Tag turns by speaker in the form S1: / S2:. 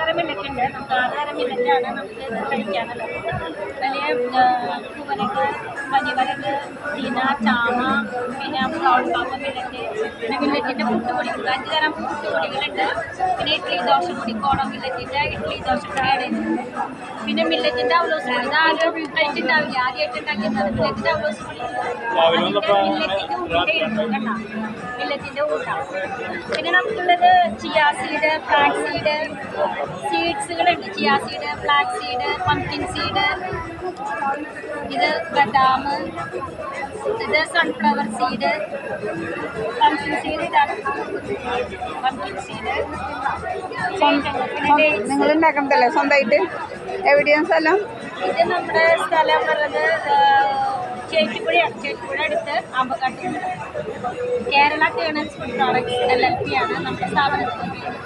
S1: തരം മില്ലറ്റ് ഉണ്ട്. നമുക്ക് 6 തരം മില്ലറ്റാണ് നമുക്ക് ഇത് കഴിക്കാനുള്ളത്. വലിയ കുവരക്ക്, പനിവരക്ക്, ചീന, ചാമ, പിന്നെ ബ്രൗൺ പാപ്പ മില്ലറ്റ്, പിന്നെ മില്ലറ്റിൻ്റെ പുട്ടുപൊടികൾ 5 തരം പുട്ടുപൊടികളുണ്ട്. പിന്നെ ഇഡ്ഡലി ദോശപ്പൊടി, കോണം മില്ലറ്റിൻ്റെ ഇഡ്ഡലി ദോശപ്പൊടിയാണ് ഇത്. പിന്നെ മില്ലറ്റിൻ്റെ അവലോസ് പൊടി, ഇത് ആരും കഴിച്ചിട്ടുണ്ടാവില്ല, ആദ്യമായിട്ട് ഉണ്ടാക്കിയിരുന്നത് മില്ലറ്റിൻ്റെ അവലോസ് പൊടി. മില്ലറ്റിൻ്റെ ഉണ്ട, മില്ലറ്റിൻ്റെ ഉണ്ട. പിന്നെ നമുക്കുള്ളത് ചിയാ സീഡ്, ഫ്ലാക്സ് സീഡ്, സീഡ്സുകളുണ്ട്. Chia seed, flax seed, pumpkin seed, ഇത് ബദാം, ഇത് സൺഫ്ലവർ സീഡ്, പംകിൻ സീഡ്, ഇതാണ് പംകിൻ സീഡ്.
S2: നിങ്ങൾ ഉണ്ടാക്കണതല്ലേ സ്വന്തമായിട്ട്? എവിടെയാണ് സ്ഥലം?
S1: ഇത് നമ്മുടെ സ്ഥലം പറയുന്നത് ചേച്ചിപ്പുഴയാണ്. ചേച്ചിപ്പുഴ അടുത്ത് ആമ്പക്കാട്ട്. Kerala Turners food products LLP ആണ് നമ്മുടെ സ്ഥാപനത്തിൻ്റെ പേര്.